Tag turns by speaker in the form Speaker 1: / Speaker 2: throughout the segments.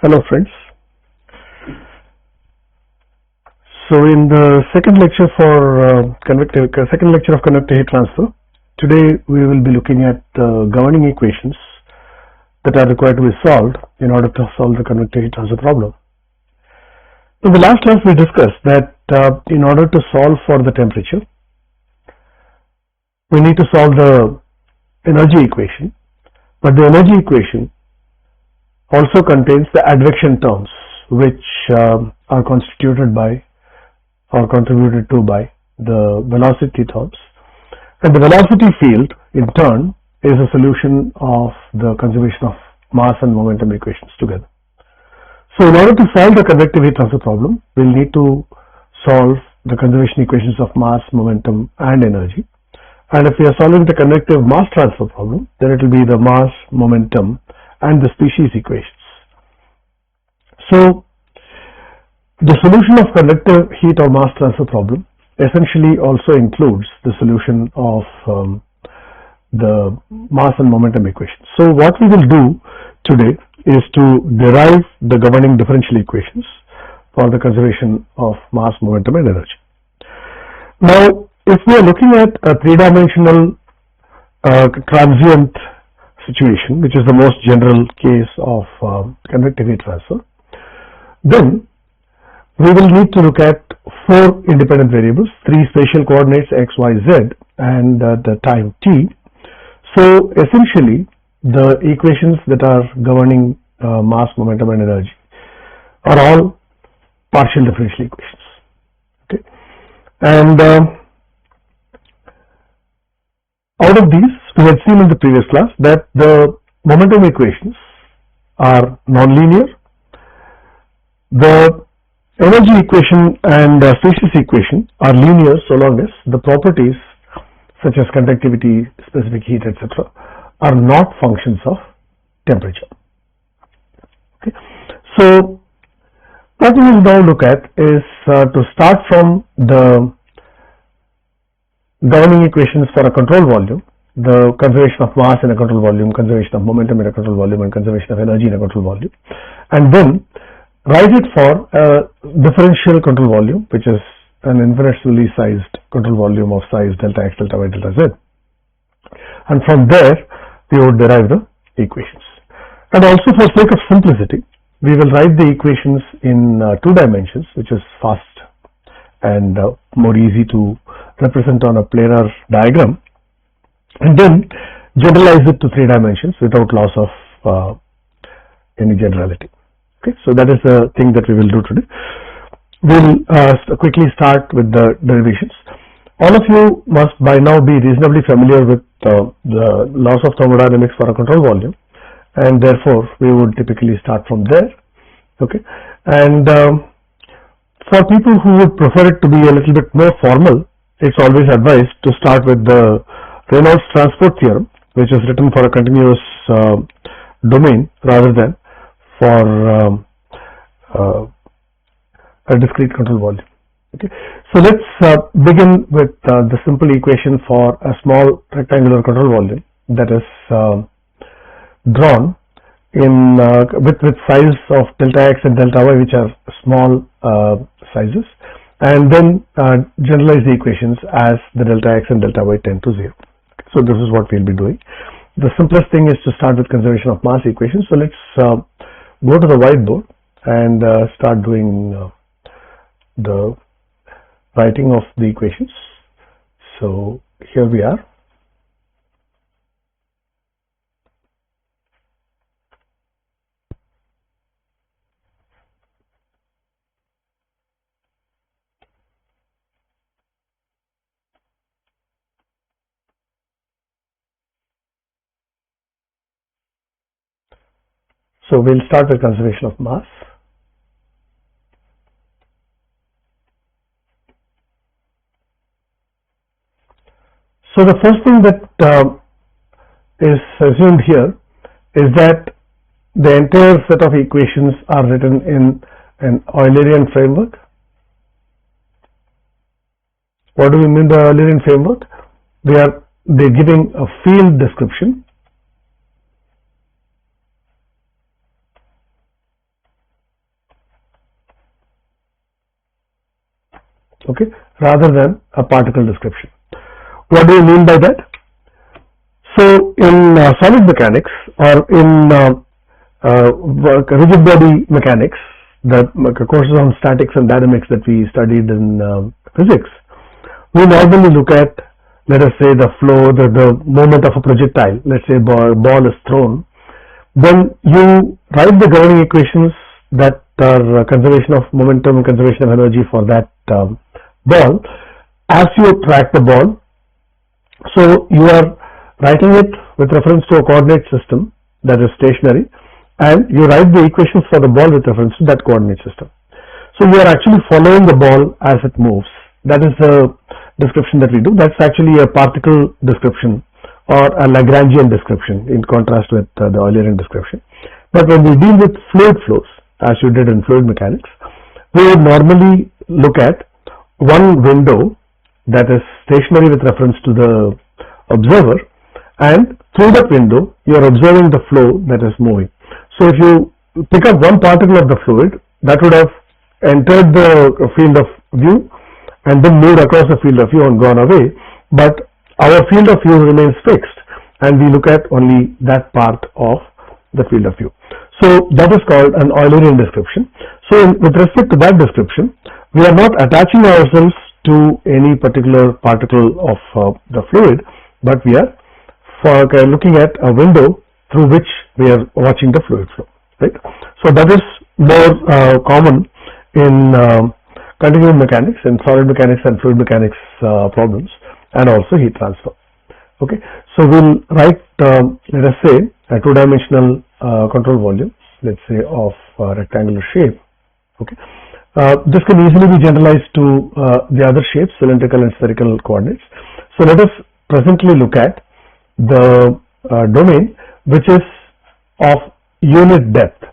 Speaker 1: Hello friends. So in the second lecture of convective heat transfer, today we will be looking at governing equations that are required to be solved in order to solve the convective heat transfer problem. In the last class we discussed that in order to solve for the temperature, we need to solve the energy equation, but the energy equation also contains the advection terms which are constituted by or contributed to by the velocity terms, and the velocity field in turn is a solution of the conservation of mass and momentum equations together. So in order to solve the convective heat transfer problem, we will need to solve the conservation equations of mass, momentum and energy, and if we are solving the convective mass transfer problem, then it will be the mass, momentum and the species equations. So the solution of convective heat or mass transfer problem essentially also includes the solution of the mass and momentum equations. So what we will do today is to derive the governing differential equations for the conservation of mass, momentum and energy. Now if we are looking at a three-dimensional transient situation, which is the most general case of convective heat transfer, then we will need to look at four independent variables, three spatial coordinates x, y, z and the time t. So essentially the equations that are governing mass, momentum and energy are all partial differential equations. Okay, and out of these, we had seen in the previous class that the momentum equations are nonlinear. The energy equation and species equation are linear so long as the properties such as conductivity, specific heat, etc. are not functions of temperature. Okay. So what we will now look at is to start from the governing equations for a control volume, the conservation of mass in a control volume, conservation of momentum in a control volume and conservation of energy in a control volume, and then write it for a differential control volume, which is an infinitesimally sized control volume of size delta x, delta y, delta z, and from there we would derive the equations. And also for sake of simplicity, we will write the equations in 2 dimensions, which is fast and more easy to represent on a planar diagram, and then generalize it to 3 dimensions without loss of any generality. Okay, so that is the thing that we will do today. We will quickly start with the derivations. All of you must by now be reasonably familiar with the laws of thermodynamics for a control volume, and therefore we would typically start from there. Okay, and for people who would prefer it to be a little bit more formal, it's always advised to start with the Reynolds transport theorem, which is written for a continuous domain rather than for a discrete control volume. Okay, so let's begin with the simple equation for a small rectangular control volume that is drawn in with size of delta x and delta y, which are small sizes, and then generalize the equations as the delta x and delta y tend to 0. So this is what we'll be doing. The simplest thing is to start with conservation of mass equations. So let's go to the whiteboard and start doing the writing of the equations. So here we are. So we'll start with conservation of mass. So the first thing that is assumed here is that the entire set of equations are written in an Eulerian framework. What do we mean by Eulerian framework? They're giving a field description okay, rather than a particle description. What do you mean by that? So in solid mechanics or in rigid body mechanics, the courses on statics and dynamics that we studied in physics, we normally look at, let us say, the flow, the movement of a projectile. Let's say ball is thrown. Then you write the governing equations that are conservation of momentum and conservation of energy for that ball as you track the ball. So you are writing it with reference to a coordinate system that is stationary, and you write the equations for the ball with reference to that coordinate system. So you are actually following the ball as it moves. That is the description that we do. That's actually a particle description or a Lagrangian description in contrast with the Eulerian description. But when we deal with fluid flows, as you did in fluid mechanics, we would normally look at one window that is stationary with reference to the observer, and through that window you are observing the flow that is moving. So if you pick up one particle of the fluid, that would have entered the field of view and then moved across the field of view and gone away, but our field of view remains fixed and we look at only that part of the field of view. So that is called an Eulerian description. So with respect to that description, we are not attaching ourselves to any particular particle of the fluid, but we are looking at a window through which we are watching the fluid flow, right? So that is more common in continuum mechanics, in solid mechanics and fluid mechanics problems, and also heat transfer. Okay, so we'll write, let us say, a two-dimensional control volume, let's say of rectangular shape. Okay, this can easily be generalized to the other shapes, cylindrical and spherical coordinates. So let us presently look at the domain which is of unit depth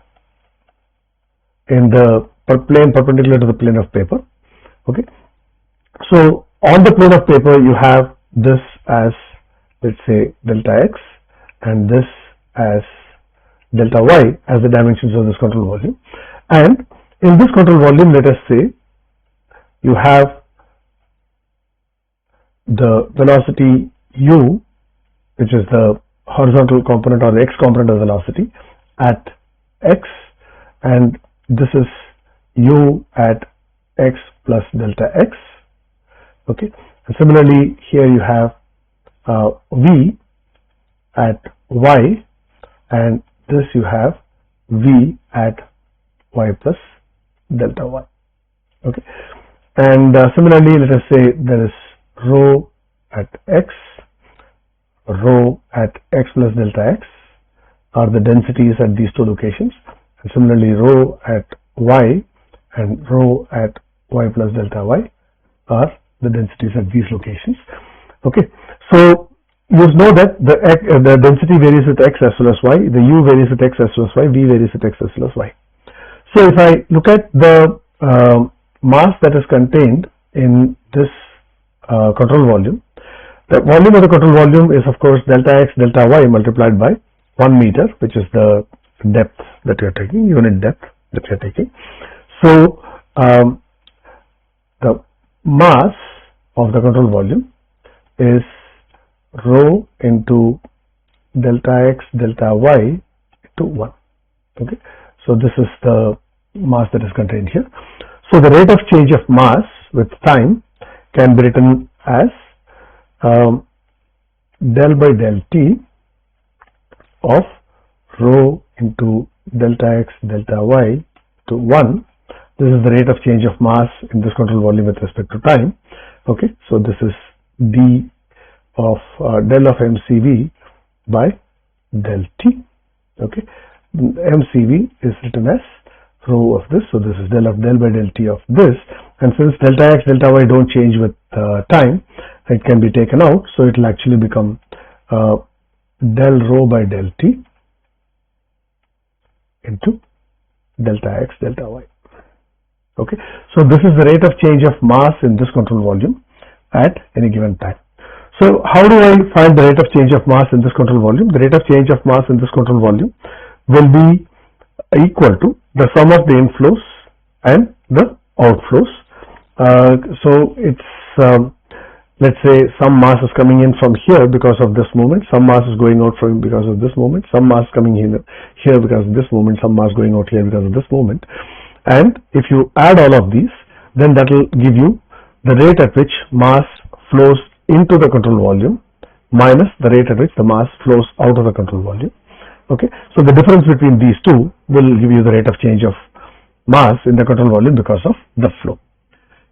Speaker 1: in the plane perpendicular to the plane of paper. Okay, so on the plane of paper you have this as, let's say, delta x, and this as delta y as the dimensions of this control volume. And in this control volume, let us say you have the velocity u, which is the horizontal component or the x component of velocity at x, and this is u at x plus delta x. Okay, and similarly here you have v at y, and this you have v at y plus delta y. Okay, and similarly, let us say there is rho at x, rho at x plus delta x are the densities at these two locations, and similarly rho at y and rho at y plus delta y are the densities at these locations. Okay, so you know that the density varies with x as well as y, the u varies with x as well as y, v varies with x as well as y. So if I look at the mass that is contained in this control volume, the volume of the control volume is of course delta x delta y multiplied by 1 meter, which is the depth that you are taking, unit depth that you are taking. So the mass of the control volume is rho into delta x delta y to 1. Okay, so this is the mass that is contained here. So the rate of change of mass with time can be written as del by del t of rho into delta x delta y to 1. This is the rate of change of mass in this control volume with respect to time. Okay, so this is d of del of mcv by del t. Okay, mcv is written as rho of this, so this is del by del t of this, and since delta x delta y don't change with time, it can be taken out, so it will actually become del rho by del t into delta x delta y. Okay, so this is the rate of change of mass in this control volume at any given time. So how do I find the rate of change of mass in this control volume? The rate of change of mass in this control volume will be equal to the sum of the inflows and the outflows So it's let's say some mass is coming in from here because of this movement, some mass is going out from because of this movement, some mass coming in here because of this movement, some mass going out here because of this movement. And if you add all of these, then that will give you the rate at which mass flows into the control volume minus the rate at which the mass flows out of the control volume. Okay, so the difference between these two will give you the rate of change of mass in the control volume because of the flow.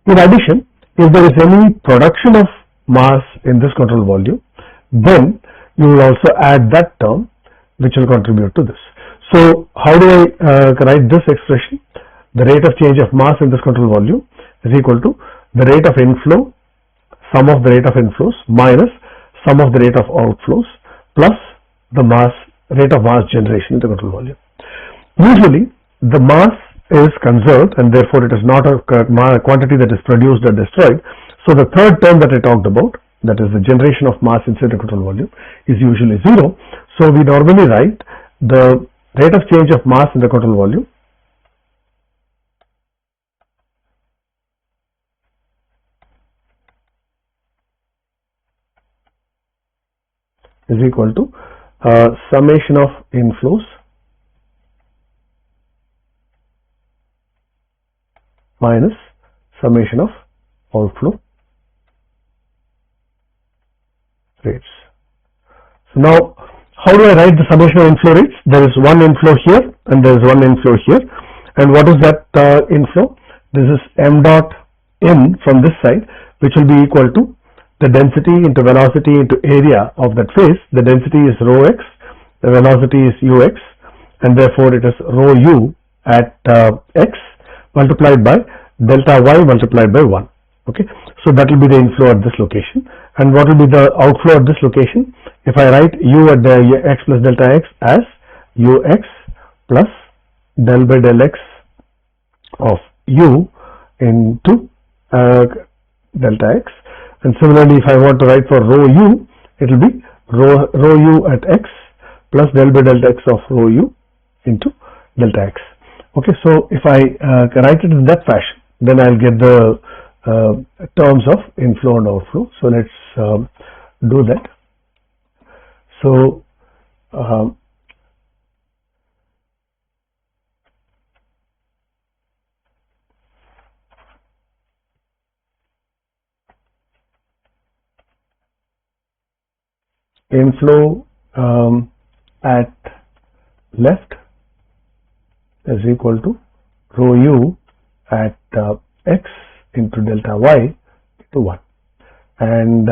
Speaker 1: In addition, if there is any production of mass in this control volume, then you will also add that term which will contribute to this. So how do I write this expression? The rate of change of mass in this control volume is equal to the rate of inflow, sum of the rate of inflows minus sum of the rate of outflows plus the rate of mass generation in the control volume. Usually the mass is conserved and therefore it is not a quantity that is produced or destroyed. So the third term that I talked about, that is the generation of mass inside the control volume, is usually 0. So we normally write the rate of change of mass in the control volume is equal to summation of inflows minus summation of outflow rates. So now how do I write the summation of inflow rates? There is one inflow here and there is one inflow here, and what is that inflow? This is m dot in from this side, which will be equal to the density into velocity into area of that phase. The density is rho x, the velocity is ux, and therefore it is rho u at x multiplied by delta y multiplied by 1. Okay, so that will be the inflow at this location. And what will be the outflow at this location? If I write u at the x plus delta x as ux plus del by del x of u into delta x. And similarly, if I want to write for rho u, it will be rho u at x plus del by delta x of rho u into delta x. Okay, so if I write it in that fashion, then I'll get the terms of inflow and outflow. So let's do that. So inflow at left is equal to rho u at x into delta y to 1, and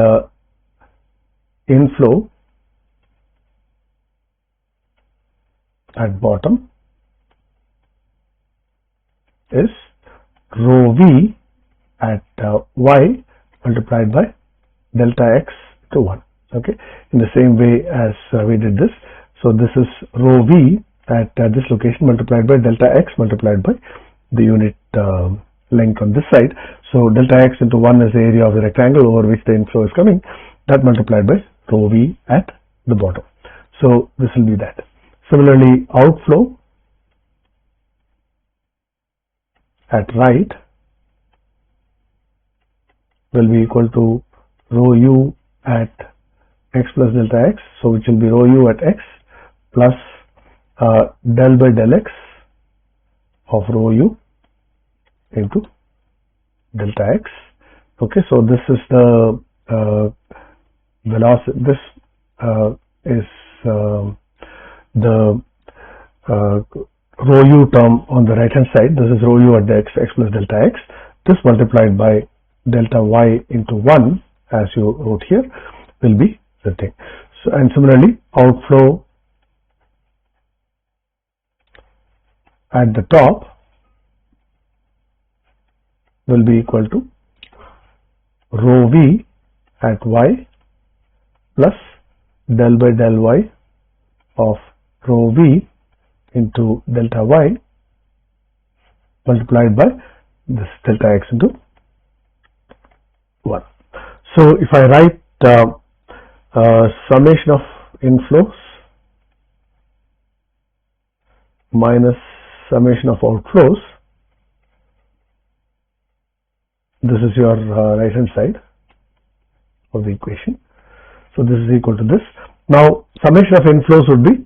Speaker 1: inflow at bottom is rho v at y multiplied by delta x to 1. Okay, in the same way as we did this. So this is rho v at this location multiplied by delta x multiplied by the unit length on this side. So delta x into 1 is the area of the rectangle over which the inflow is coming, that multiplied by rho v at the bottom. So this will be that. Similarly, outflow at right will be equal to rho u at x plus delta x, so which will be rho u at x plus del by del x of rho u into delta x. Okay, so this is the velocity. This is the rho u term on the right hand side. This is rho u at the x plus delta x. This multiplied by delta y into 1, as you wrote here, will be the thing. So, and similarly, outflow at the top will be equal to rho v at y plus del by del y of rho v into delta y multiplied by this delta x into 1. So if I write summation of inflows minus summation of outflows, this is your right hand side of the equation. So this is equal to this. Now summation of inflows would be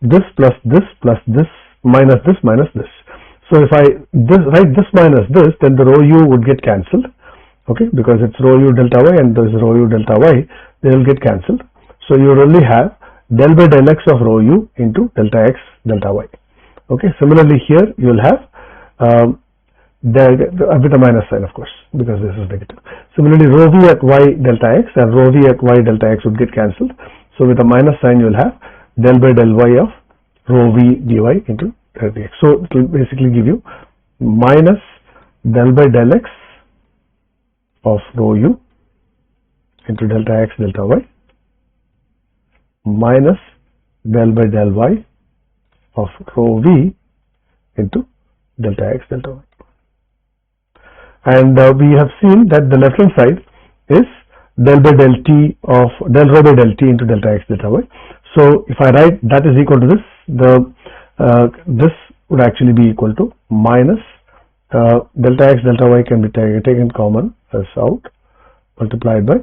Speaker 1: this plus this minus this minus this. So if I write this minus this, then the rho u would get cancelled, okay, because it's rho u delta y and this is rho u delta y, they will get cancelled. So you will only have del by del x of rho u into delta x delta y. Okay, similarly here you will have with a minus sign, of course, because this is negative. Similarly, rho v at y delta x and rho v at y delta x would get cancelled. So with a minus sign you will have del by del y of rho v dy into del dx. So it will basically give you minus del by del x of rho u into delta x delta y minus del by del y of rho v into delta x delta y. And we have seen that the left hand side is del by del t of del rho by del t into delta x delta y. So if I write that is equal to this, this would actually be equal to minus delta x delta y can be taken common as out, multiplied by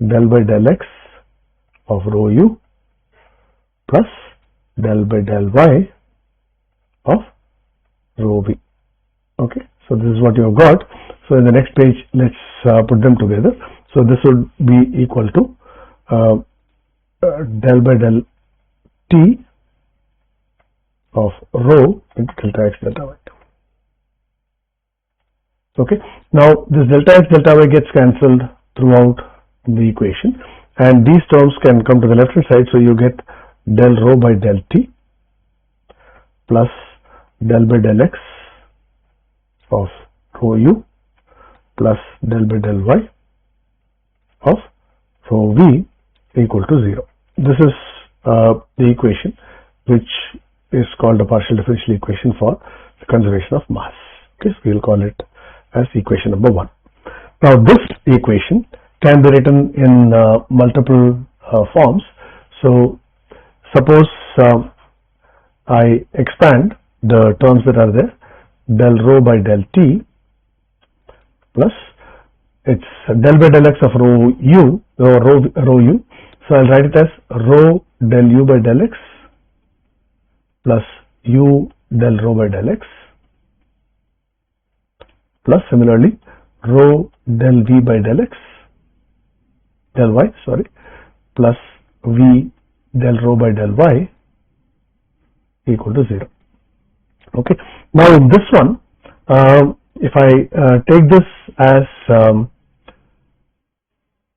Speaker 1: del x of rho u plus del by del y of rho v. Okay, so this is what you have got. So in the next page, let's put them together. So this would be equal to del by del t of rho into delta x delta y. Okay, now this delta x delta y gets cancelled throughout the equation, and these terms can come to the left hand side. So you get del rho by del t plus del by del x of rho u plus del by del y of rho v equal to 0. This is the equation which is called a partial differential equation for the conservation of mass. Okay, so we will call it as equation number 1. Now this equation can be written in multiple forms. So suppose I expand the terms that are there, del rho by del t plus it's del by del x of rho u or rho u. So I'll write it as rho del u by del x plus u del rho by del x plus similarly rho del v by del x del y plus v del rho by del y equal to 0. Okay. Now in this one, if I take this as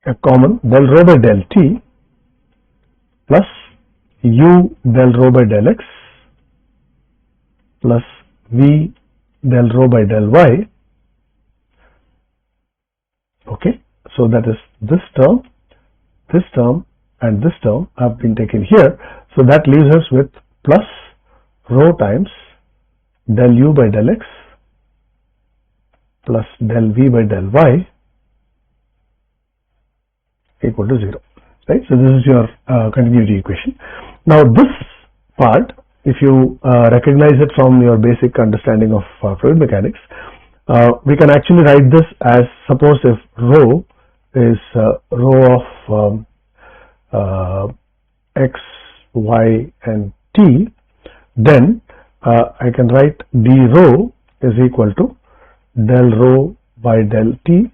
Speaker 1: a common, del rho by del t plus u del rho by del x plus v del rho by del y. Okay, so that is this term and this term have been taken here. So that leaves us with plus rho times del u by del x plus del v by del y equal to 0. Right, so this is your continuity equation. Now this part, if you recognize it from your basic understanding of fluid mechanics, we can actually write this as, suppose if rho is rho of x, y and t, then I can write d rho is equal to del rho by del t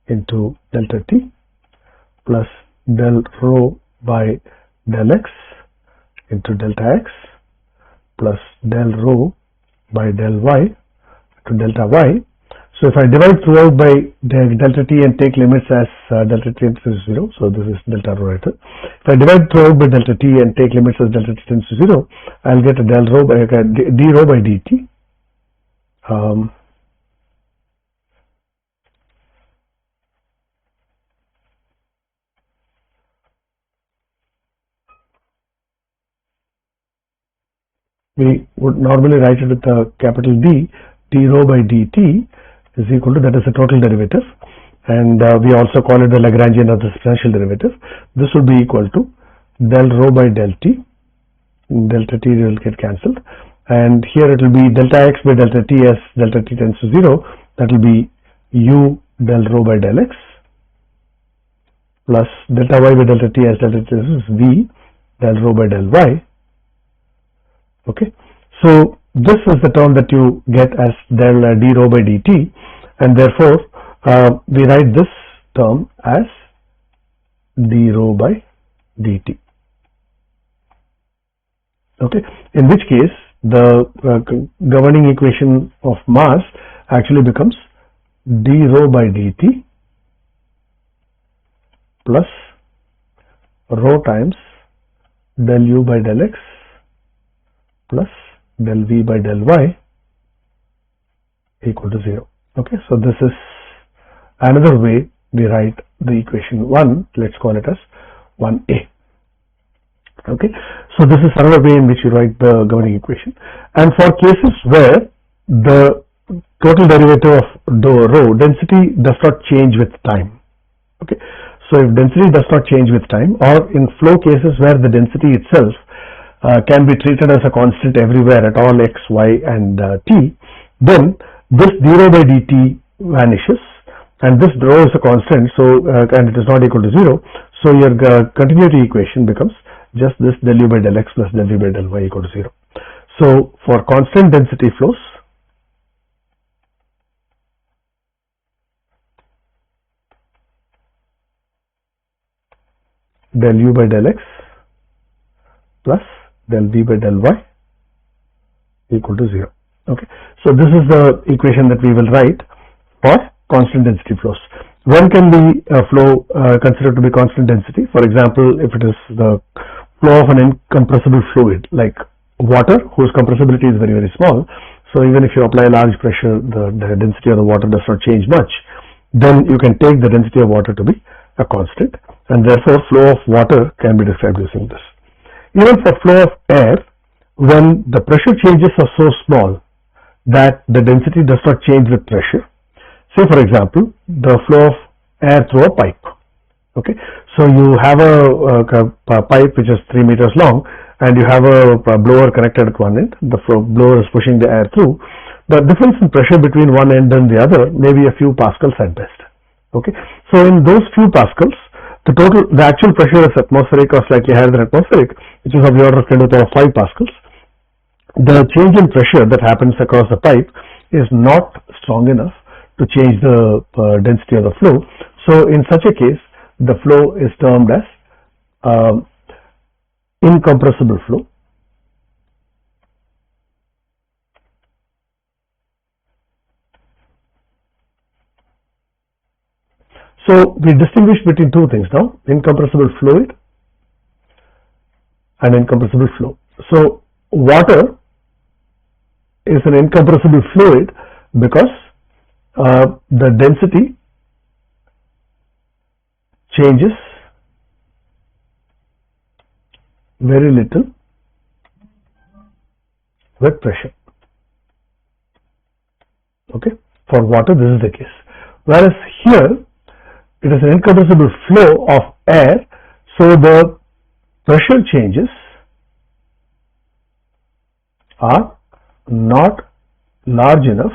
Speaker 1: into delta t plus del rho by del x into delta x plus del rho by del y to delta y. So if I divide throughout by delta t and take limits as delta t tends to 0, so this is delta rho right here. If I divide throughout by delta t and take limits as delta t tends to 0, I'll get a del rho by d rho by dt. We would normally write it with a capital D, d rho by dt is equal to, that is a total derivative, and we also call it the Lagrangian or the substantial derivative. This would be equal to del rho by del t, delta t will get cancelled, and here it will be delta x by delta t as delta t tends to 0, that will be u del rho by del x plus delta y by delta t, as delta t is v del rho by del y. Okay, so this is the term that you get as del d rho by dt, and therefore we write this term as d rho by dt. Okay, in which case the governing equation of mass actually becomes d rho by dt plus rho times del u by del x plus del v by del y equal to 0. Okay, so this is another way we write the equation 1. Let's call it as 1a. Okay, so this is another way in which you write the governing equation. And for cases where the total derivative of rho density does not change with time. Okay, so if density does not change with time, or in flow cases where the density itself can be treated as a constant everywhere at all x, y and t, then this d rho by dt vanishes, and this rho is a constant, so and it is not equal to 0, so your continuity equation becomes just this del u by del x plus del v by del y equal to 0. So for constant density flows, del u by del x plus del v by del y equal to 0. Okay, so this is the equation that we will write for constant density flows. When can be a flow considered to be constant density? For example, if it is the flow of an incompressible fluid like water, whose compressibility is very, very small, so even if you apply large pressure, the density of the water does not change much, then you can take the density of water to be a constant, and therefore flow of water can be described using this. Even for flow of air, when the pressure changes are so small that the density does not change with pressure, say for example the flow of air through a pipe. Okay, so you have a pipe which is 3 meters long, and you have a blower connected at one end. The blower is pushing the air through. The difference in pressure between one end and the other may be a few pascals at best. Okay, so in those few pascals, the actual pressure is atmospheric or slightly higher than atmospheric, which is of the order of 10 to the power 5 pascals. The change in pressure that happens across the pipe is not strong enough to change the density of the flow. So in such a case, the flow is termed as incompressible flow. So we distinguish between two things now: incompressible fluid and incompressible flow. So water is an incompressible fluid because the density changes very little with pressure. Okay, for water this is the case, whereas here it is an incompressible flow of air, so the pressure changes are not large enough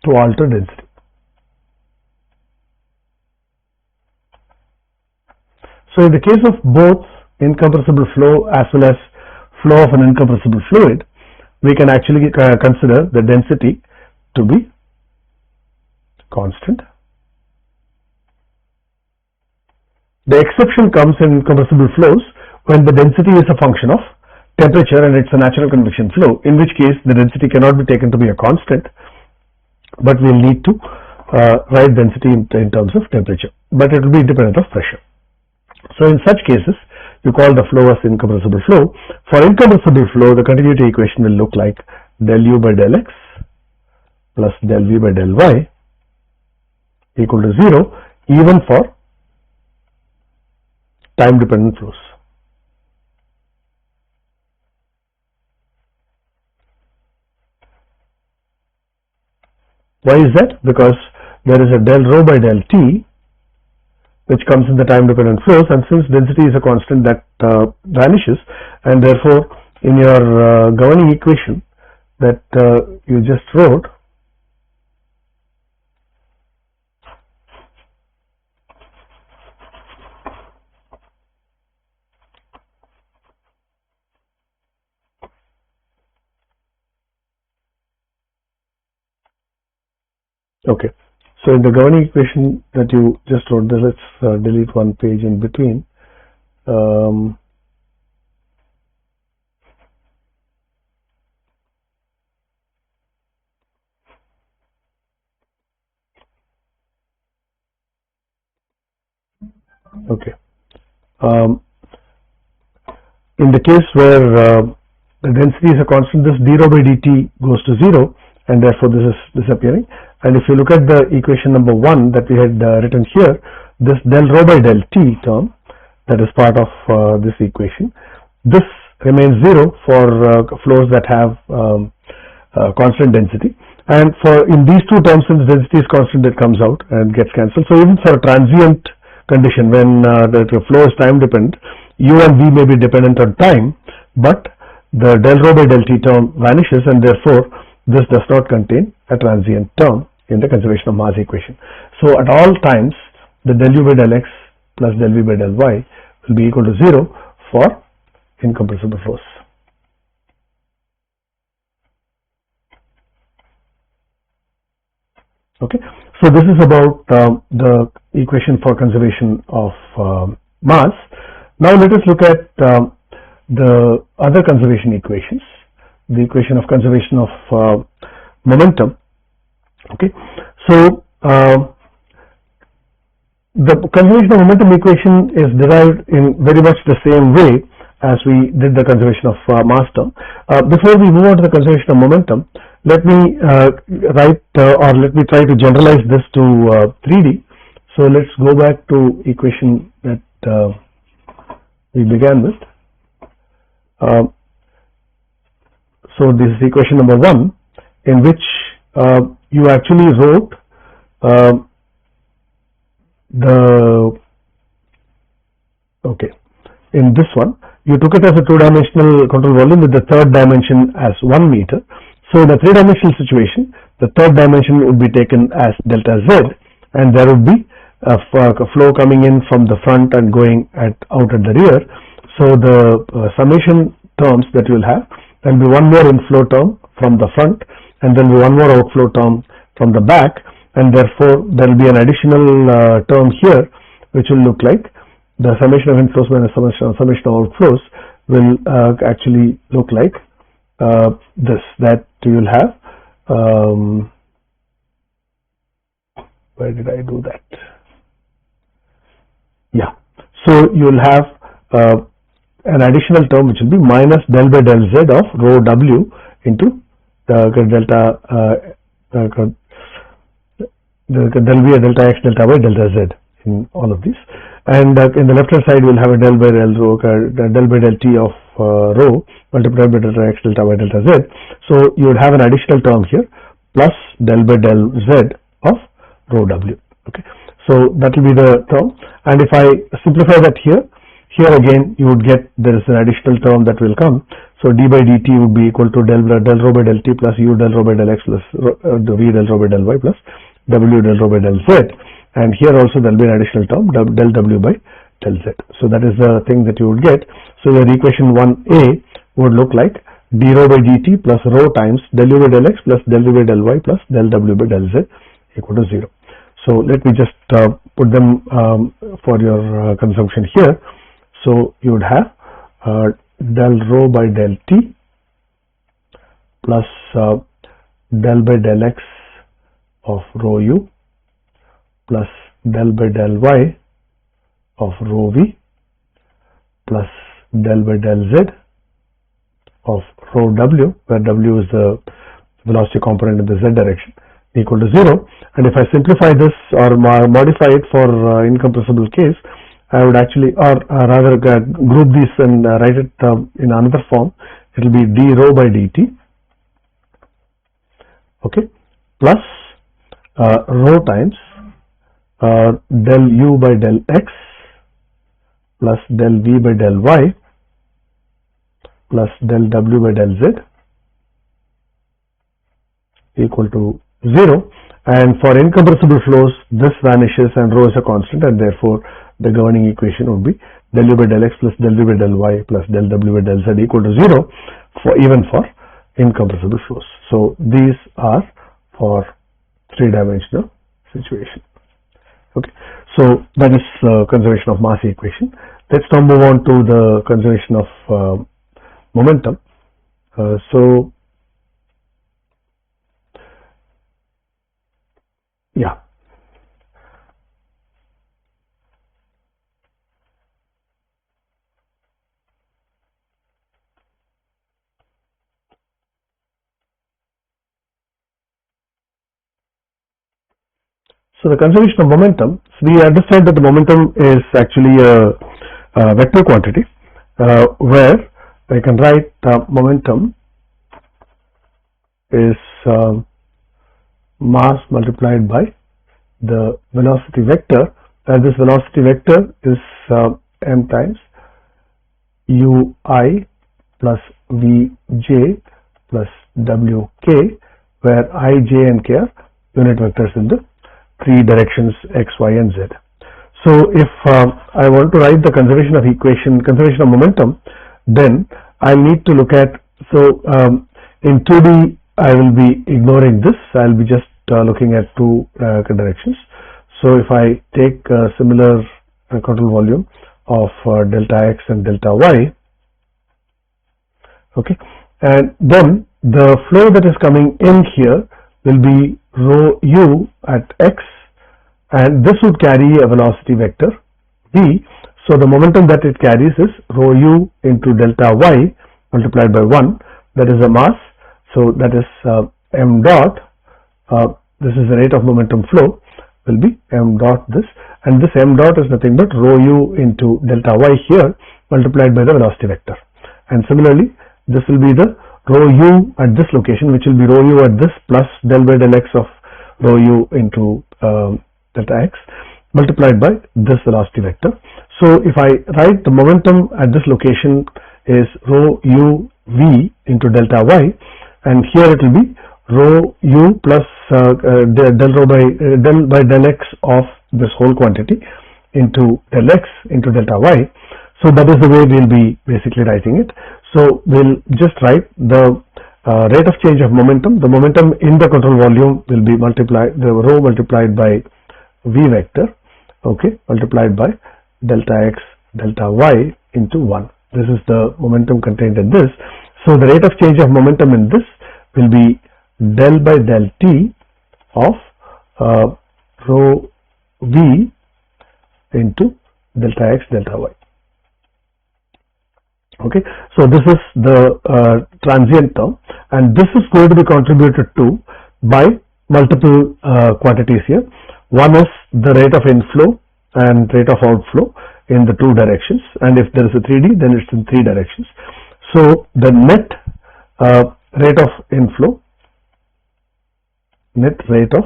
Speaker 1: to alter density. So in the case of both incompressible flow as well as flow of an incompressible fluid, we can actually consider the density to be constant. The exception comes in incompressible flows when the density is a function of temperature and it's a natural convection flow, in which case the density cannot be taken to be a constant, but we'll need to write density in terms of temperature, but it will be independent of pressure. So in such cases, you call the flow as incompressible flow. For incompressible flow, the continuity equation will look like del u by del x plus del v by del y equal to 0, even for time dependent flows. Why is that? Because there is a del rho by del t which comes in the time dependent flows, and since density is a constant, that vanishes, and therefore in your governing equation that you just wrote, okay, so in the governing equation that you just wrote, let's delete one page in between. Okay. In the case where the density is a constant, this d rho by dt goes to 0, and therefore this is disappearing. And if you look at the equation number 1 that we had written here, this del rho by del t term that is part of this equation, this remains 0 for flows that have constant density. And for in these two terms, since density is constant, it comes out and gets cancelled. So even for a transient condition, when the flow is time dependent, u and v may be dependent on time, but the del rho by del t term vanishes, and therefore this does not contain a transient term in the conservation of mass equation. So at all times, the del u by del x plus del v by del y will be equal to 0 for incompressible flows. Okay, so this is about the equation for conservation of mass. Now let us look at the other conservation equations, the equation of conservation of momentum. Okay, so the conservation of momentum equation is derived in very much the same way as we did the conservation of mass term. Before we move on to the conservation of momentum, let me write or let me try to generalize this to 3D. So let's go back to equation that we began with. So this is equation number 1, in which you actually wrote in this one, you took it as a two-dimensional control volume with the third dimension as 1 meter. So in a three-dimensional situation, the third dimension would be taken as delta z, and there would be a flow coming in from the front and going out at the rear. So the summation terms that you will have, there will be one more inflow term from the front, and there will be one more outflow term from the back, and therefore there will be an additional term here which will look like the summation of inflows minus summation of outflows will actually look like this, that you will have, where did I do that? Yeah, so you will have an additional term which will be minus del by del z of rho w into the delta there will be a delta x, delta y, delta z in all of these, and in the left hand side we will have a del by del rho, del by del t of rho multiplied by delta x, delta y, delta z. So you would have an additional term here plus del by del z of rho w. Okay, so that will be the term, and if I simplify that here again you would get there is an additional term that will come. So d by dt would be equal to del rho by del t plus u del rho by del x plus the v del rho by del y plus w del rho by del z, and here also there will be an additional term del w by del z. So that is the thing that you would get. So your equation 1a would look like d rho by dt plus rho times del u by del x plus del v by del y plus del w by del z equal to 0. So let me just put them for your consumption here. So you would have del rho by del t plus del by del x of rho u plus del by del y of rho v plus del by del z of rho w, where w is the velocity component in the z direction, equal to 0. And if I simplify this or modify it for incompressible case, I would actually, or rather group these and write it in another form. It will be d rho by dt, okay, plus rho times del u by del x plus del v by del y plus del W by del Z equal to 0, and for incompressible flows this vanishes and rho is a constant, and therefore the governing equation would be del U by del X plus del V by del Y plus del W by del Z equal to 0 even for incompressible flows. So these are for three-dimensional situation. Okay, so that is conservation of mass equation. Let's now move on to the conservation of momentum. Yeah. So the conservation of momentum, so we understand that the momentum is actually a vector quantity where I can write momentum is mass multiplied by the velocity vector, and this velocity vector is m times ui plus vj plus wk, where I, j and k are unit vectors in the three directions x, y and z. So if I want to write the conservation of momentum, then I need to look at, so in 2D I will be ignoring this, I will be just looking at two directions. So if I take a similar control volume of delta x and delta y, okay, and then the flow that is coming in here will be rho u at x, and this would carry a velocity vector v. So the momentum that it carries is rho u into delta y multiplied by 1, that is the mass. So that is m dot, this is the rate of momentum flow, will be m dot this, and this m dot is nothing but rho u into delta y here multiplied by the velocity vector. And similarly this will be the rho u at this location, which will be rho u at this plus del by del x of rho u into delta x multiplied by this velocity vector. So if I write the momentum at this location is rho u v into delta y, and here it will be rho u plus del by del x of this whole quantity into del x into delta y. So that is the way we will be basically writing it. So we will just write the rate of change of momentum. The momentum in the control volume will be multiplied, the rho multiplied by v vector, okay, multiplied by delta x delta y into 1. This is the momentum contained in this. So the rate of change of momentum in this will be del by del t of rho v into delta x delta y. Okay, so this is the transient term, and this is going to be contributed to by multiple quantities here. One is the rate of inflow and rate of outflow in the two directions, and if there is a 3D, then it's in three directions. So the net rate of inflow, net rate of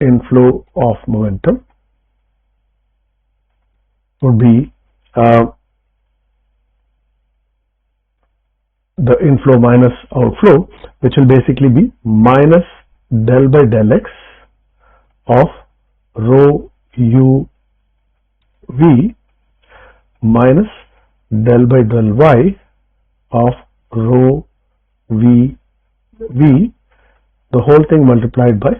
Speaker 1: inflow of momentum would be the inflow minus outflow, which will basically be minus del by del x of rho u v minus del by del y of rho v v, the whole thing multiplied by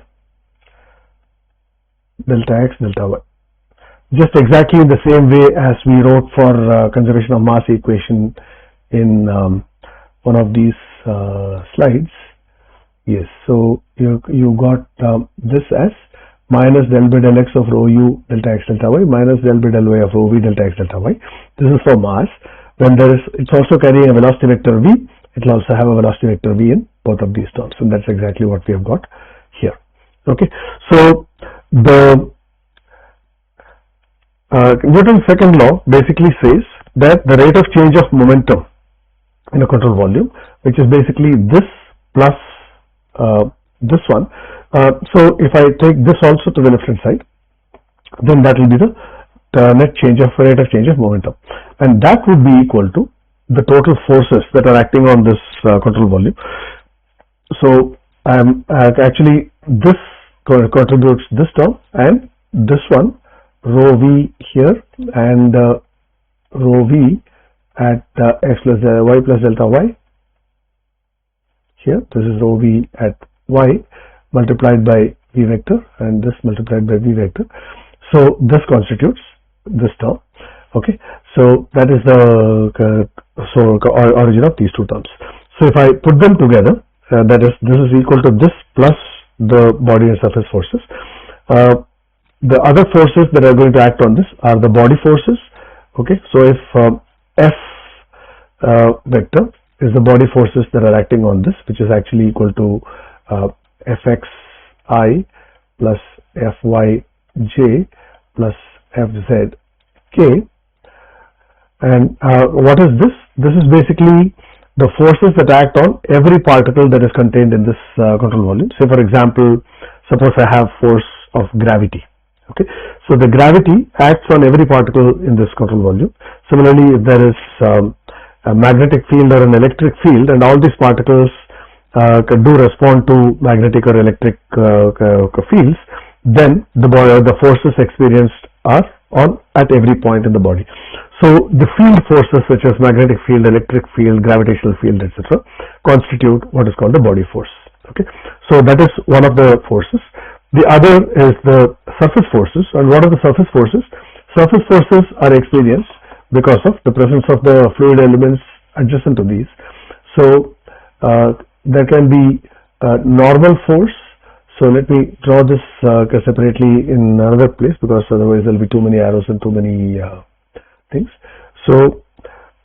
Speaker 1: delta x delta y. Just exactly in the same way as we wrote for conservation of mass equation in one of these slides. Yes, so you got this as minus del by del x of rho u delta x delta y minus del by del y of rho v delta x delta y. This is for mass. When there is, it's also carrying a velocity vector v, it will also have a velocity vector v in both of these terms, and that's exactly what we have got here. Okay, so the Newton's second law basically says that the rate of change of momentum in a control volume, which is basically this plus this one. So if I take this also to the left hand side, then that will be the net change of rate of change of momentum, and that would be equal to the total forces that are acting on this control volume. So actually this contributes this term and this one, rho v here and rho v at x plus y plus delta y here. This is rho v at y multiplied by v vector and this multiplied by v vector. So this constitutes this term. Okay, so that is the origin of these two terms. So if I put them together, that is, this is equal to this plus the body and surface forces. The other forces that are going to act on this are the body forces. Okay, so if F vector is the body forces that are acting on this, which is actually equal to Fxi plus Fyj plus Fzk. And what is this? This is basically the forces that act on every particle that is contained in this control volume. Say for example, suppose I have force of gravity. Okay, so the gravity acts on every particle in this control volume. Similarly, if there is a magnetic field or an electric field, and all these particles do respond to magnetic or electric fields, then the forces experienced are on at every point in the body. So the field forces such as magnetic field, electric field, gravitational field, etc. constitute what is called the body force. Okay, so that is one of the forces. The other is the surface forces. And what are the surface forces? Surface forces are experienced because of the presence of the fluid elements adjacent to these. So there can be normal force. So let me draw this separately in another place, because otherwise there will be too many arrows and too many things. So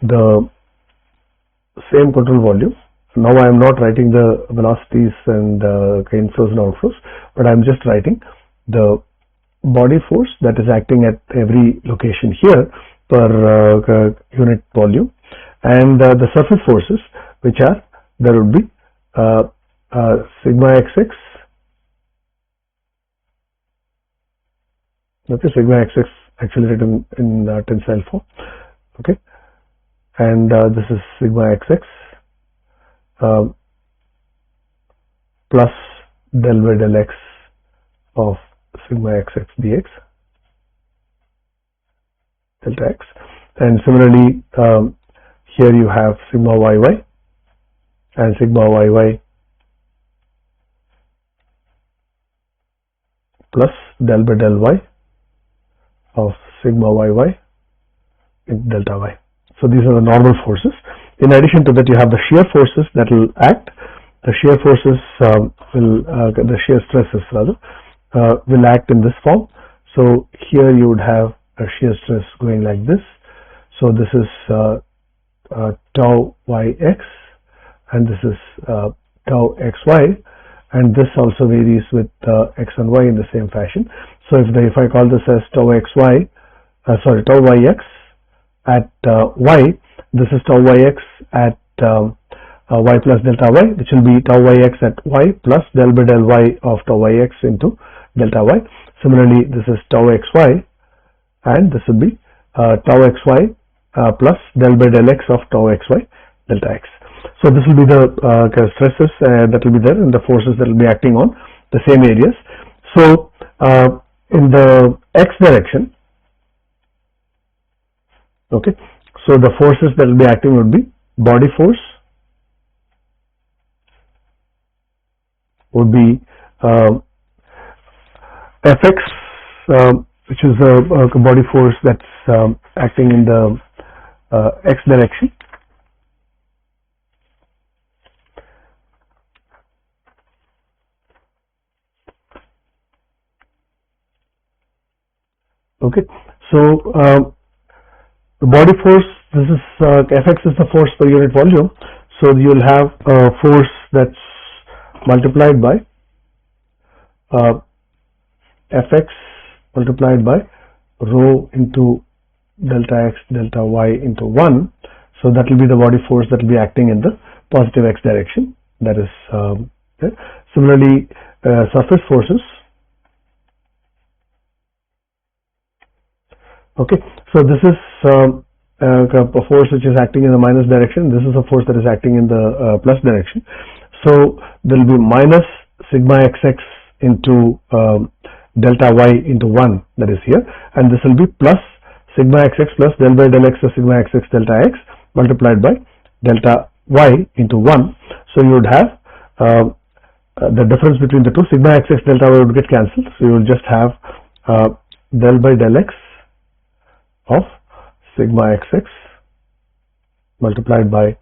Speaker 1: the same control volume. Now I am not writing the velocities and inflows and outflows, but I am just writing the body force that is acting at every location here per unit volume, and the surface forces, which are, there would be sigma xx. Okay, sigma xx actually written in tensile form. Okay, and this is sigma xx plus del by del x of sigma xx dx delta x, and similarly here you have sigma yy and sigma yy plus del by del y of sigma yy in delta y. So these are the normal forces. In addition to that, you have the shear forces that will act. The shear forces the shear stresses rather will act in this form. So here you would have a shear stress going like this. So this is tau yx and this is tau xy, and this also varies with x and y in the same fashion. So if I call this as tau xy, tau yx at y, this is tau yx at y plus delta y, which will be tau yx at y plus del by del y of tau yx into delta y. Similarly, this is tau xy, and this will be tau xy plus del by del x of tau xy delta x. So this will be the stresses that will be there and the forces that will be acting on the same areas. So in the x direction, okay, so the forces that will be acting would be body force, would be Fx, which is a body force that's acting in the x direction. Okay, so the body force, this is Fx is the force per unit volume. So you will have a force that's multiplied by Fx multiplied by rho into delta x delta y into 1. So that will be the body force that will be acting in the positive x direction. That is there. Similarly, surface forces. Okay, so this is a force which is acting in the minus direction. This is a force that is acting in the plus direction. So there will be minus sigma xx into delta y into 1, that is here, and this will be plus sigma xx plus del by del x of sigma xx delta x multiplied by delta y into 1. So you would have the difference between the two, sigma xx delta y would get cancelled. So you will just have del by del x of sigma xx multiplied by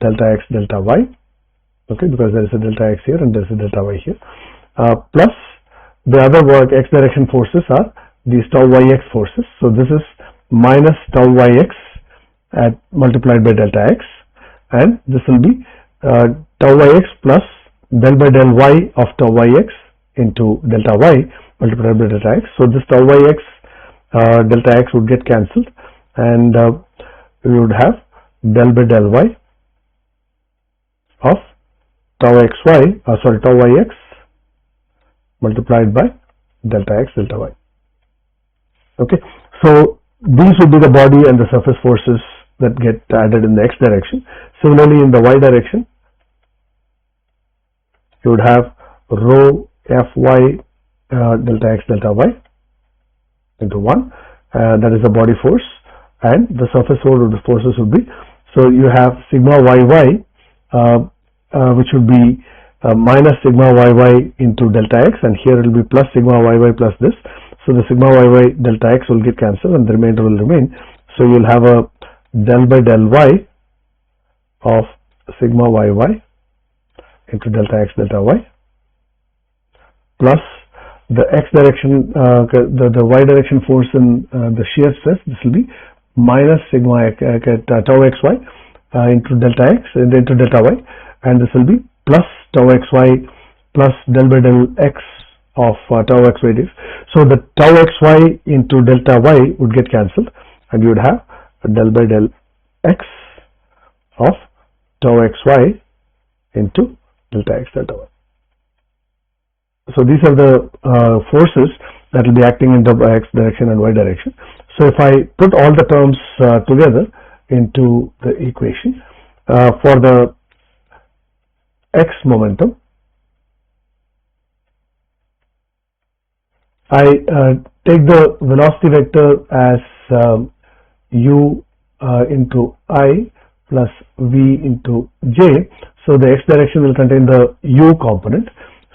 Speaker 1: delta x delta y, okay, because there is a delta x here and there is a delta y here, plus the other work x direction forces are these tau yx forces. So this is minus tau yx at multiplied by delta x, and this will be tau yx plus del by del y of tau yx into delta y multiplied by delta x. So this tau yx delta x would get cancelled, and we would have del by del y of tau xy, tau yx multiplied by delta x delta y. Okay, so these would be the body and the surface forces that get added in the x direction. Similarly, in the y direction, you would have rho fy delta x delta y into 1, that is the body force, and the surface forces would be, so you have sigma yy which would be minus sigma yy into delta x, and here it will be plus sigma yy plus this. So the sigma yy delta x will get cancelled and the remainder will remain. So you will have a del by del y of sigma yy into delta x delta y plus the x direction, the y direction force in the shear stress. This will be minus sigma tau xy into delta x into delta y, and this will be plus tau xy plus del by del x of tau xy days. So the tau xy into delta y would get cancelled, and you would have a del by del x of tau xy into delta x delta y. So these are the forces that will be acting in the x direction and y direction. So if I put all the terms together into the equation for the x momentum, I take the velocity vector as u into I plus v into j. So the x direction will contain the u component.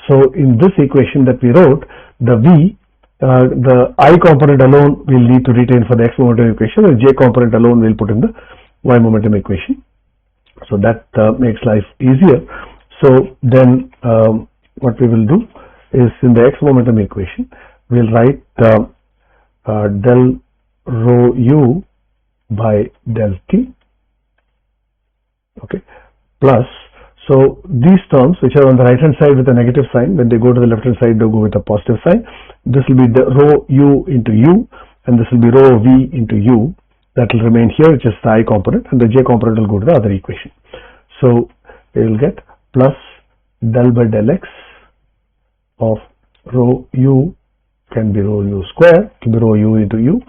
Speaker 1: So in this equation that we wrote, the v, the I component alone we'll need to retain for the x momentum equation, and j component alone we'll put in the y momentum equation. So that makes life easier. So then what we will do is, in the x momentum equation, we'll write del rho u by del t, okay, plus, so these terms which are on the right hand side with a negative sign, when they go to the left hand side they go with a positive sign. This will be the rho u into u, and this will be rho v into u. That will remain here, which is the I component, and the j component will go to the other equation. So we will get plus del by del x of rho u, can be rho u square, can be rho u into u,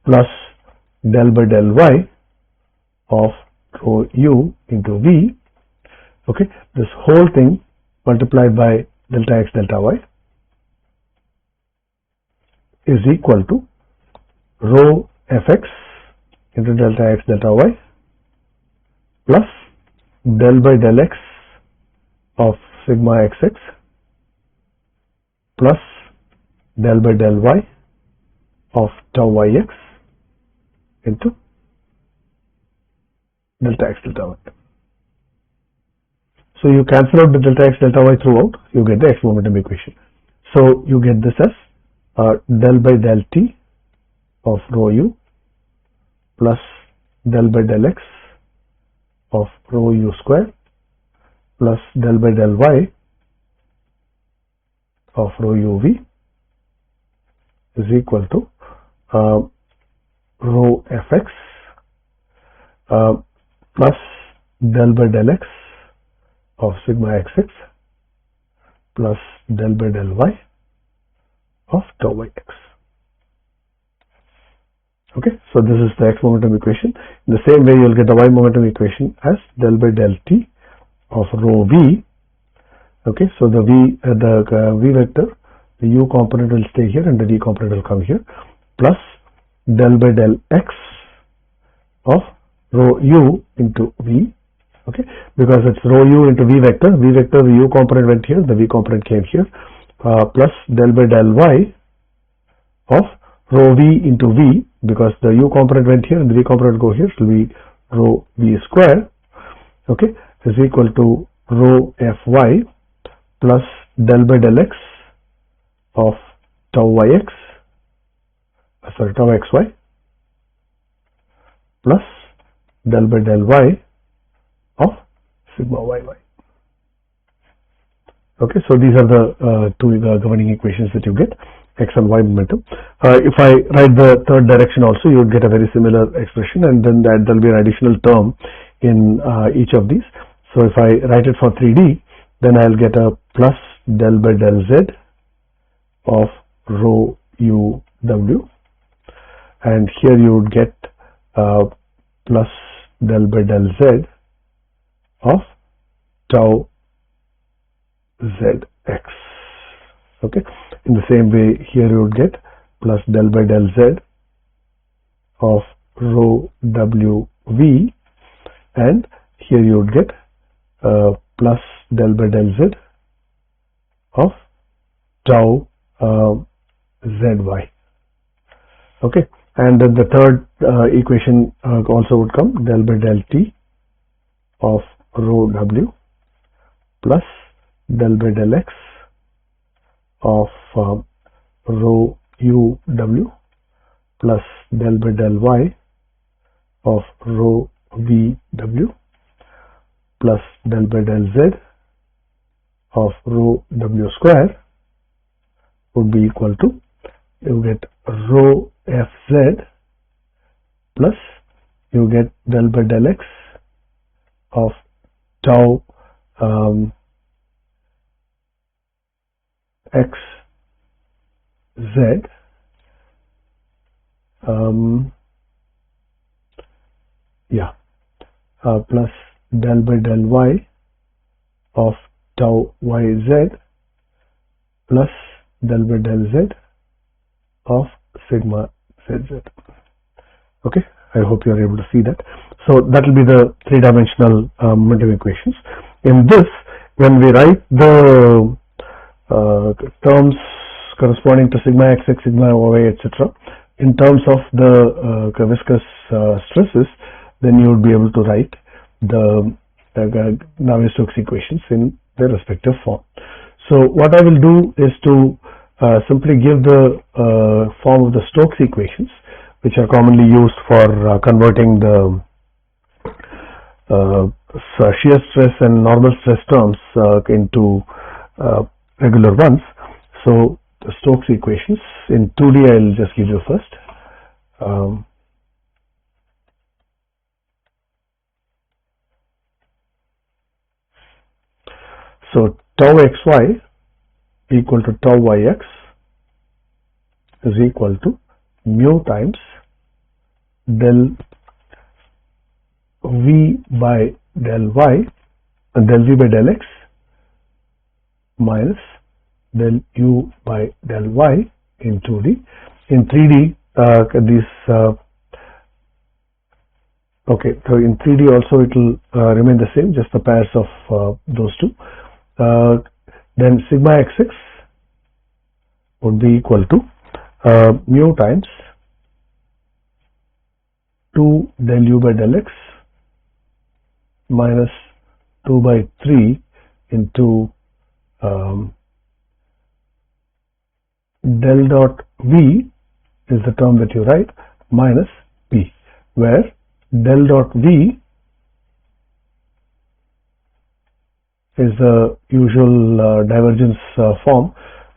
Speaker 1: plus del by del y of rho u into v. Okay, this whole thing multiplied by delta x delta y is equal to rho fx into delta x delta y plus del by del x of sigma xx plus del by del y of tau yx into delta x delta y. So you cancel out the delta x delta y throughout, you get the x momentum equation. So you get this as del by del t of rho u plus del by del x of rho u square plus del by del y of rho u v is equal to rho fx plus del by del x of sigma xx plus del by del y of tau yx. Okay, so this is the x momentum equation. In the same way, you will get the y momentum equation as del by del t of rho v. Okay, so the v vector, the u component will stay here and the v component will come here, plus del by del x of rho u into v. Okay, because it's rho u into v vector, the u component went here, the v component came here, plus del by del y of rho v into v, because the u component went here and the v component go here, it will be rho v square, okay, is equal to rho fy plus del by del x of tau yx, tau xy, plus del by del y of sigma yy. Okay, so these are the two governing equations that you get, x and y momentum. If I write the third direction also, you would get a very similar expression, and then there will be an additional term in each of these. So if I write it for 3D, then I will get a plus del by del z of rho u w, and here you would get plus del by del z of tau zx. Okay, in the same way, here you would get plus del by del z of rho w v, and here you would get plus del by del z of tau zy. Okay, and then the third equation also would come del by del t of rho w plus del by del x of rho u w plus del by del y of rho v w plus del by del z of rho w square would be equal to, you get rho fz plus you get del by del x of tau x z plus del by del y of tau yz plus del by del z of sigma zz. Okay, I hope you are able to see that. So that will be the three-dimensional momentum equations. In this, when we write the terms corresponding to sigma xx, sigma y, etc., in terms of the viscous stresses, then you would be able to write the Navier-Stokes equations in their respective form. So what I will do is to simply give the form of the Stokes equations, which are commonly used for converting the shear stress and normal stress terms into regular ones. So the Stokes equations in 2D, I will just give you first. So tau xy equal to tau yx is equal to mu times del v by del y and del v by del x minus del u by del y in 2D. In 3D, okay, so in 3D also it will remain the same, just the pairs of those two. Then sigma xx would be equal to mu times 2 del u by del x minus 2 by 3 into del dot v is the term that you write minus p, where del dot v is the usual divergence form,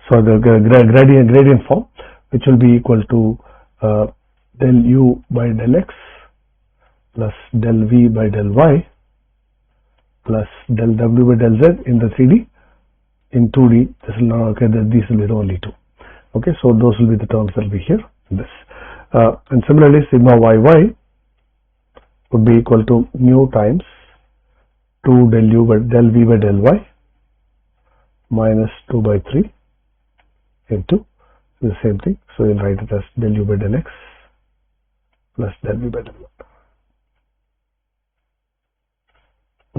Speaker 1: so the gradient form, which will be equal to del u by del x plus del v by del y plus del w by del z in the 3D. In 2D, this will not, okay, these will be the only two. Okay, so those will be the terms that will be here in this. And similarly, sigma yy would be equal to mu times 2 del v by del y minus 2 by 3 into the same thing. So you'll write it as del u by del x plus del v by del y.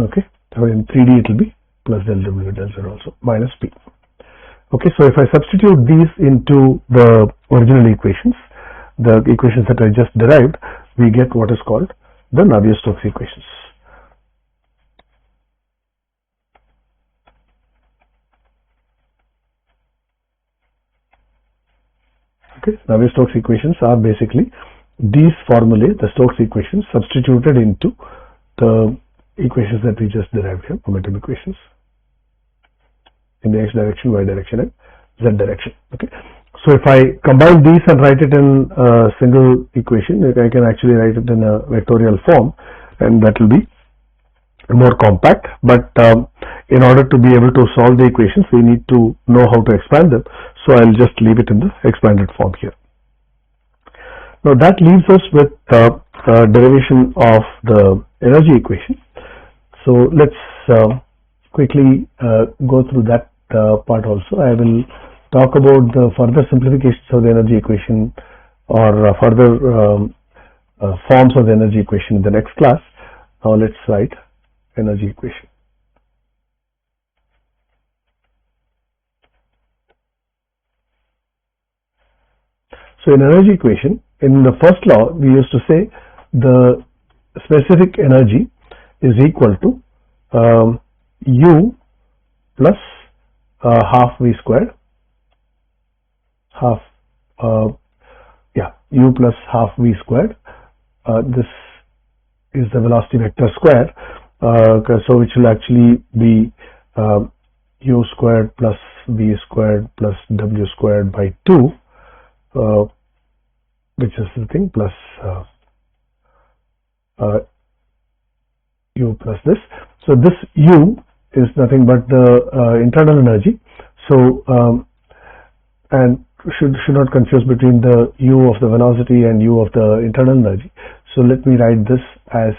Speaker 1: Okay, so in 3D it will be plus del w by del z also minus p. Okay, so if I substitute these into the original equations, the equations that I just derived, we get what is called the Navier-Stokes equations. Okay, Navier-Stokes equations are basically these formulae, the Stokes equations, substituted into the equations that we just derived here, momentum equations, in the x direction, y direction, and z direction. Okay, so if I combine these and write it in a single equation, I can actually write it in a vectorial form, and that will be more compact. But in order to be able to solve the equations, we need to know how to expand them. So I'll just leave it in the expanded form here. Now that leaves us with derivation of the energy equation. So let's quickly go through that part also. I will talk about the further simplifications of the energy equation or further forms of the energy equation in the next class. Now let's write energy equation. So in energy equation, in the first law, we used to say the specific energy is equal to U plus half V squared, U plus half V squared. This is the velocity vector square, so which will actually be U squared plus V squared plus W squared by 2, which is the thing, plus U plus this. So this U is nothing but the internal energy. So and should not confuse between the U of the velocity and U of the internal energy. So let me write this as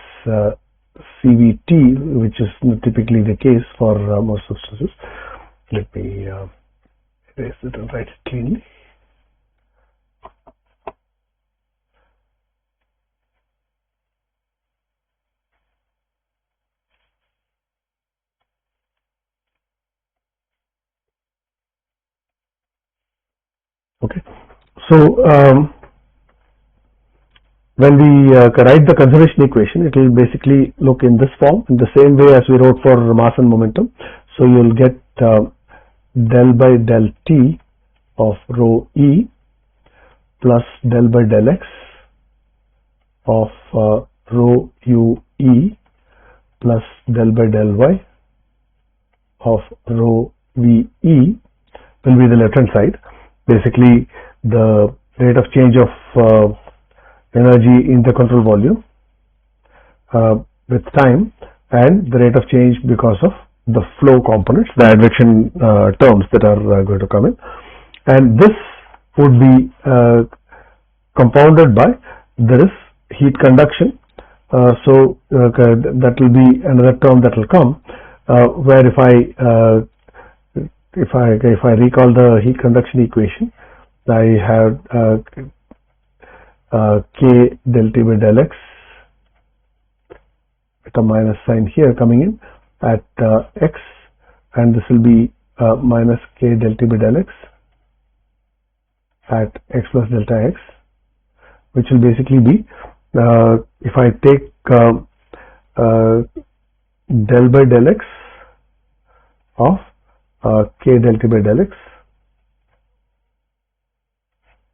Speaker 1: CVT, which is typically the case for most substances. Let me erase it and write it cleanly. Okay, so when we write the conservation equation, it will basically look in this form, in the same way as we wrote for mass and momentum. So you will get del by del T of rho E plus del by del X of rho U E plus del by del Y of rho V E will be the left hand side. Basically the rate of change of energy in the control volume with time, and the rate of change because of the flow components, the advection terms that are going to come in, and this would be compounded by there is heat conduction. So that will be another term that will come where if I recall the heat conduction equation, I have K del T by del X with a minus sign here coming in at X, and this will be minus K del T by del X at X plus delta X, which will basically be, if I take del by del X of K del T by del X.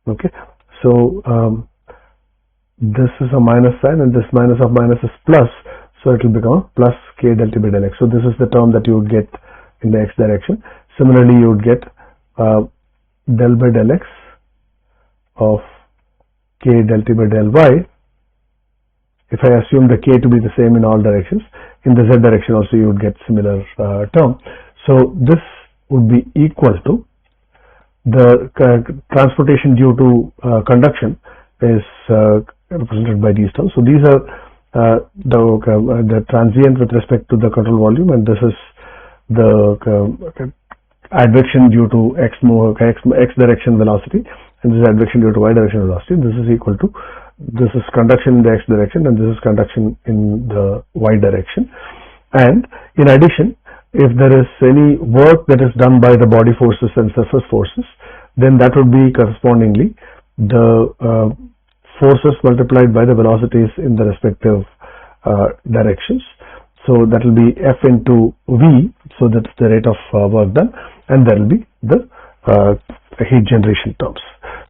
Speaker 1: Okay, so this is a minus sign and this minus of minus is plus, so it will become plus K del T by del X. So this is the term that you would get in the X direction. Similarly, you would get del by del X of K del T by del Y. If I assume the K to be the same in all directions, in the Z direction also you would get similar term. So this would be equal to the transportation due to conduction is represented by these terms. So these are the transient with respect to the control volume, and this is the advection due to x direction velocity, and this is advection due to y direction velocity. This is equal to, this is conduction in the x direction and this is conduction in the y direction. And in addition, if there is any work that is done by the body forces and surface forces, then that would be correspondingly the forces multiplied by the velocities in the respective directions. So that will be F into V, so that's the rate of work done, and that will be the heat generation terms.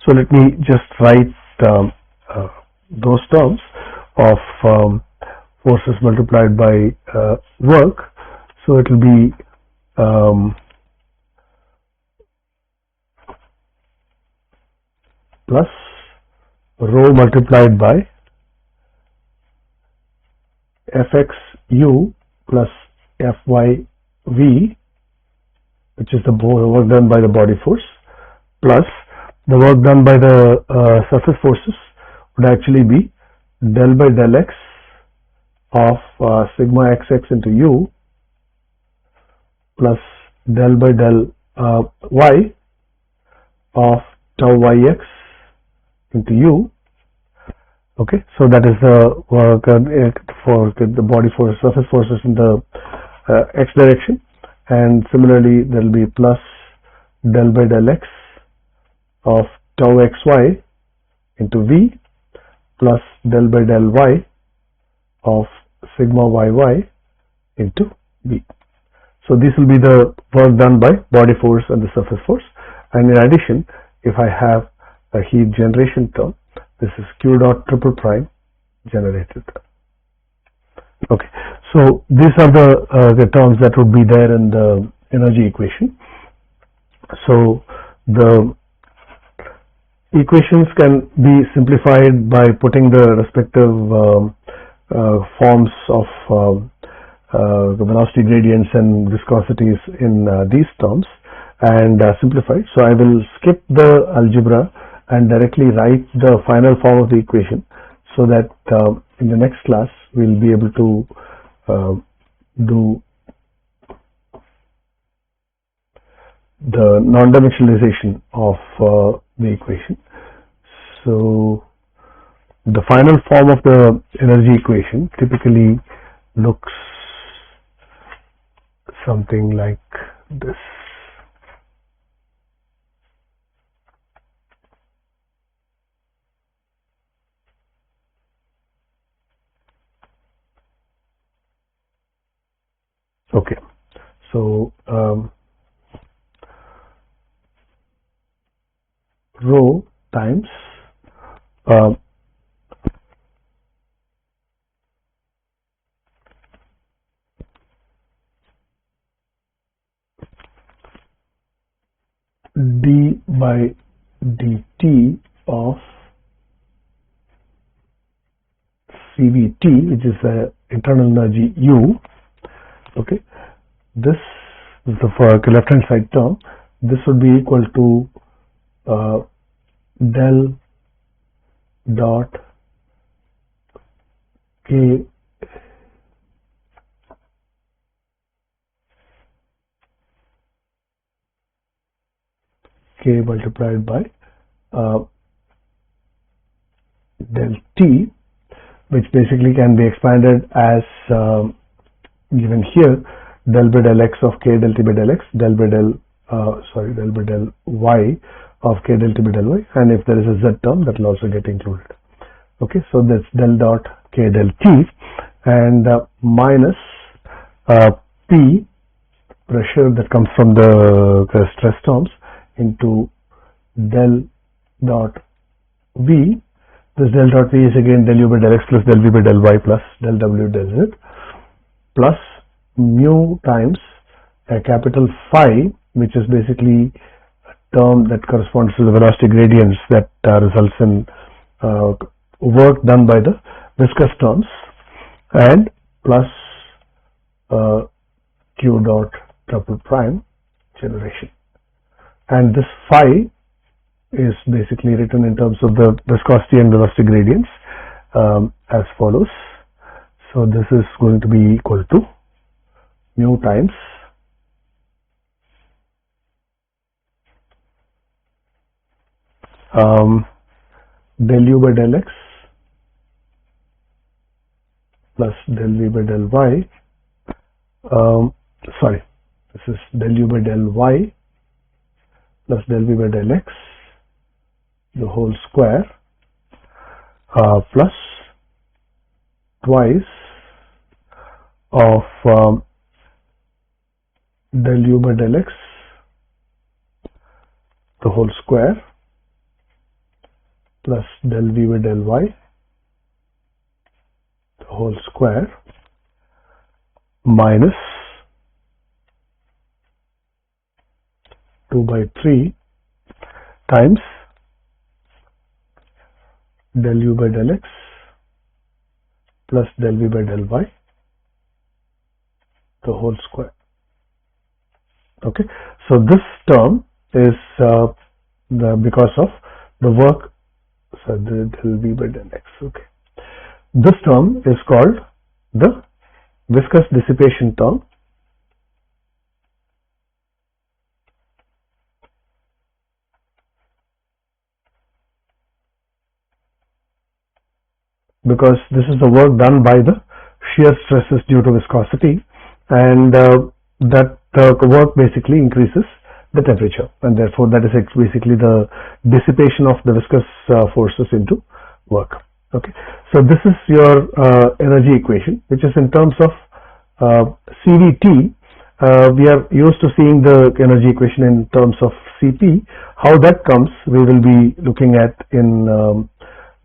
Speaker 1: So let me just write those terms of forces multiplied by work. So it will be plus rho multiplied by Fxu plus Fyv, which is the work done by the body force, plus the work done by the surface forces would actually be del by del x of sigma xx into u plus del by del y of tau yx into u. Okay, so that is the work for the body force, surface forces in the x direction, and similarly there will be plus del by del x of tau xy into v plus del by del y of sigma yy into v. So this will be the work done by body force and the surface force, and in addition, if I have a heat generation term, this is q dot triple prime generated. Okay, so these are the terms that would be there in the energy equation. So the equations can be simplified by putting the respective forms of the velocity gradients and viscosities in these terms and simplify. So I will skip the algebra and directly write the final form of the equation, so that in the next class we will be able to do the non-dimensionalization of the equation. So the final form of the energy equation typically looks something like this. Okay, so rho times d by dt of CVT, which is the internal energy U. Okay, this is the left hand side term. This would be equal to del dot k multiplied by del t, which basically can be expanded as given here, del by del x of k del t by del x, del by del y of k del t by del y, and if there is a z term, that will also get included. Okay, so that's del dot k del t, and minus P, pressure that comes from the stress terms, into del dot V. This del dot V is again del u by del x plus del v by del y plus del w del z, plus mu times a capital phi, which is basically a term that corresponds to the velocity gradients that results in work done by the viscous terms, and plus q dot triple prime generation. And this phi is basically written in terms of the viscosity and velocity gradients as follows. So this is going to be equal to mu times del u by del x plus del v by del y. This is del u by del y plus del v by del x, the whole square, plus twice of del u by del x, the whole square, plus del v by del y, the whole square, minus 2 by 3 times del u by del x plus del v by del y, the whole square. Okay, so this term is because of the work, so del v by del x. Okay, this term is called the viscous dissipation term, because this is the work done by the shear stresses due to viscosity, and that work basically increases the temperature, and therefore that is basically the dissipation of the viscous forces into work. Okay, so this is your energy equation, which is in terms of CVT. We are used to seeing the energy equation in terms of CP. How that comes, we will be looking at in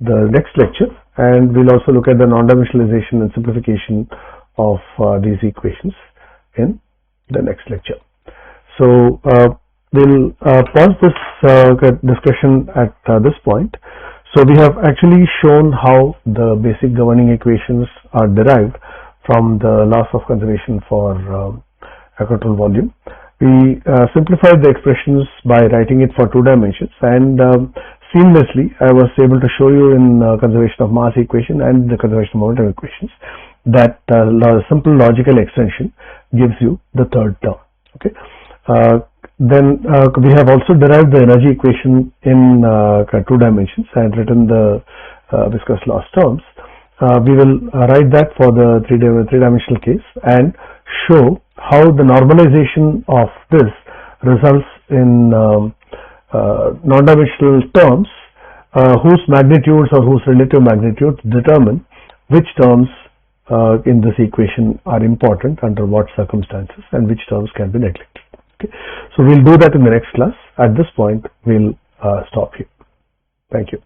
Speaker 1: the next lecture, and we'll also look at the non-dimensionalization and simplification of these equations in the next lecture. So we'll pause this discussion at this point. So we have actually shown how the basic governing equations are derived from the laws of conservation for equatorial volume. We simplified the expressions by writing it for 2 dimensions, and seamlessly I was able to show you in conservation of mass equation and the conservation of momentum equations that simple logical extension gives you the third term. Okay. Then we have also derived the energy equation in 2 dimensions and written the viscous loss terms. We will write that for the three-dimensional case and show how the normalization of this results in non-dimensional terms whose magnitudes or whose relative magnitudes determine which terms in this equation are important under what circumstances and which terms can be neglected. Okay. So we'll do that in the next class. At this point, we'll stop here. Thank you.